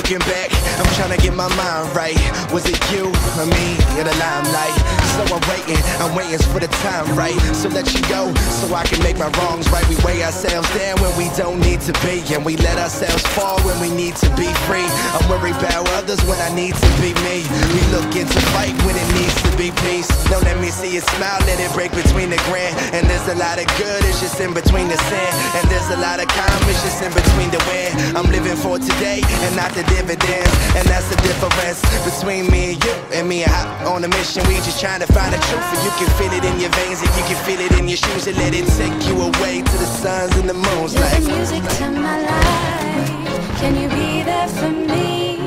looking back, I'm trying to get my mind right. Was it you or me in the limelight? So I'm waiting for the time right. So let you go, so I can make my wrongs right. We weigh ourselves down when we don't need to be, and we let ourselves fall when we need to be free. I'm worried about others when I need to be me. We look into fight when it needs to be peace. Don't let me see you smile, let it break between the grand. And there's a lot of good, it's just in between the sand. And there's a lot of calm, it's just in between the wind. I'm living for today and not the dividends. And that's the difference between me and you and me and Hop on a mission. We just trying to find the truth, and you can feel it in your veins, and you can feel it in your shoes, and let it take you away to the suns and the moons. You're like the music to my life. Can you be there for me?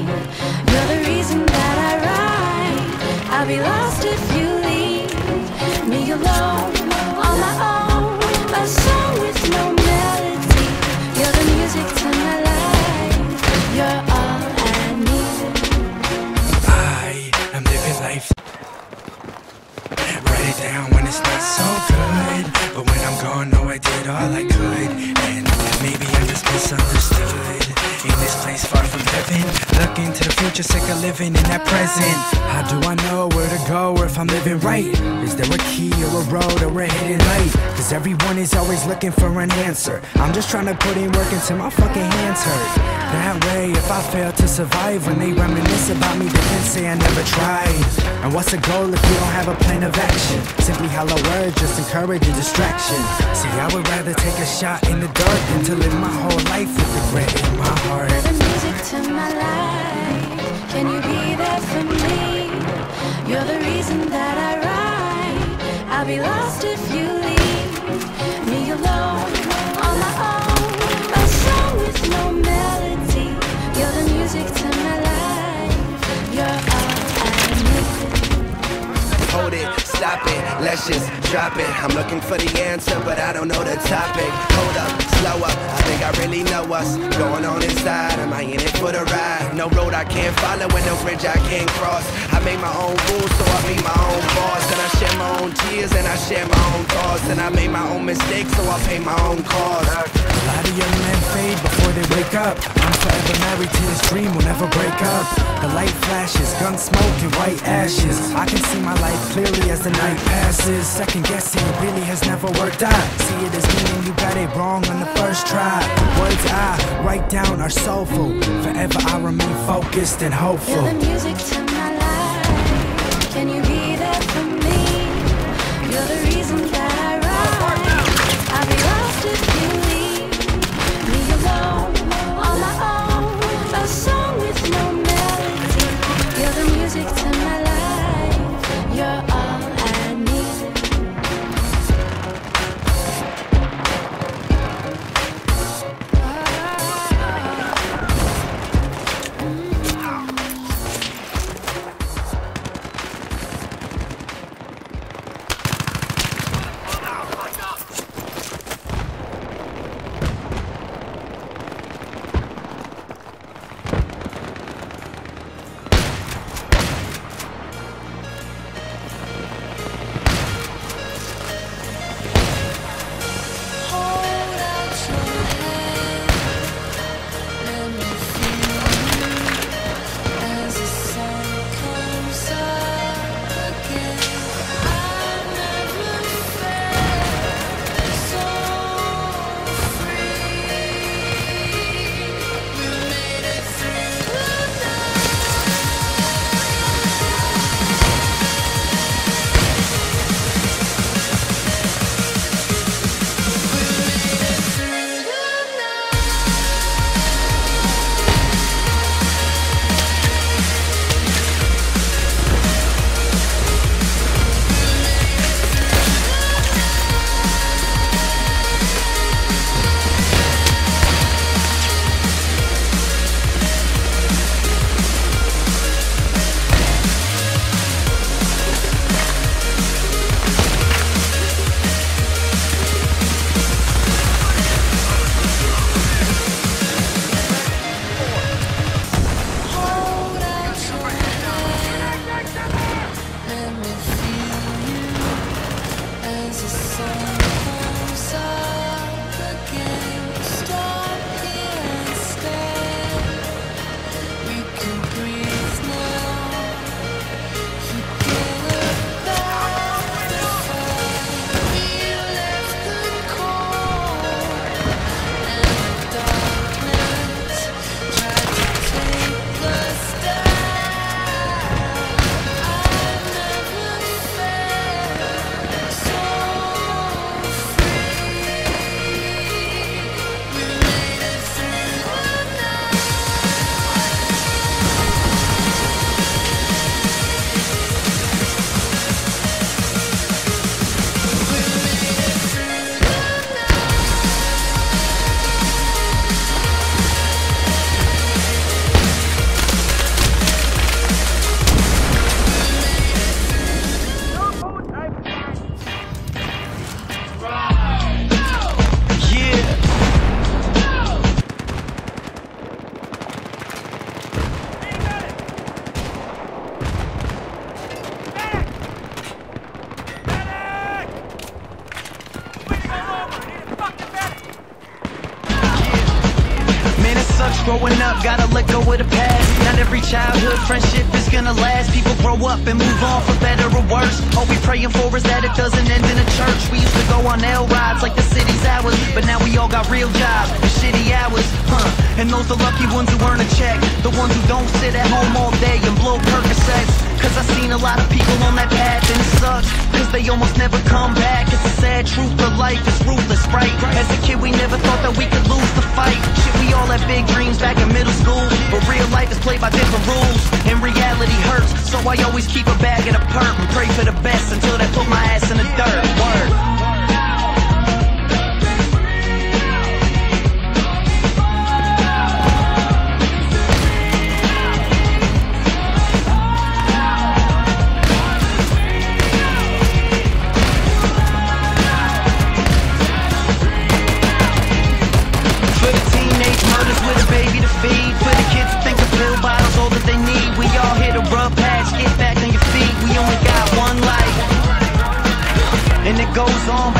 You're the reason that I ride. I'll be lost if you leave me alone, on my own, a song with no melody. You're the music to my life. You're all I need. I am living life. Write it down when it's not so good, but when I'm gone, know I did all I could. And maybe I'm just misunderstood. In this place far from heaven, looking to the future, sick of living in that present. How do I know where to go or if I'm living right? Is there a key or a road or a hidden light? Cause everyone is always looking for an answer. I'm just trying to put in work until my fucking hands hurt. That way, if I fail to survive, when they reminisce about me, they can say I never tried. And what's the goal if you don't have a plan of action? Simply hollow words, just encourage a distraction. See, I would rather take a shot in the dark than to live my whole life with regret in my heart. You're the music to my life. Can you be there for me? You're the reason that I ride. I'll be lost if you leave me alone, on my own, a song with no melody. You're the music to my life. You're all I need. hold it, stop it, let's just drop it. I'm looking for the answer, but I don't know the topic. Hold up, slow up, I think I really know what's going on inside. Am I in it for the ride? No road I can't follow and no bridge I can't cross. I make my own rules, so I be my own boss. And I share my own tears and I share my own thoughts. And I made my own mistakes, so I pay my own cost. A lot of young men fade before they wake up. I'm forever married to this dream, we'll never break up. The light flashes, gun smoke and white ashes. I can see my life clearly as the night passes. Second guessing really has never worked out. See it as meaning you got it wrong on the first try. Words I write down are soulful. Forever I remain focused and hopeful. You're the music to my life. Can you be there for me? You're the reason that I ride. I'll be lost if you leave me alone, on my own, a song with no melody. You're the music to my life. You're all I need. sucks growing up, gotta let go of the past. Not every childhood friendship is gonna last. People grow up and move on for better or worse. All we praying for is that it doesn't end in a church. We used to go on L rides like the city's ours, but now we all got real jobs and shitty hours, And those the lucky ones who earn a check, the ones who don't sit at home all day and blow Percocets. Cause I seen a lot of people on that path and it sucks, cause they almost never come back. It's a sad truth, but life is ruthless, right? As a kid we never thought that we could lose the fight. Shit, we all had big dreams back in middle school, but real life is played by different rules, and reality hurts. So I always keep a bag of the perp and pray for the best until they put my ass in the dirt. Word. Feed for the kids who think a pill bottle's all that they need. We all here to rub pads, get back on your feet. We only got one life, and it goes on.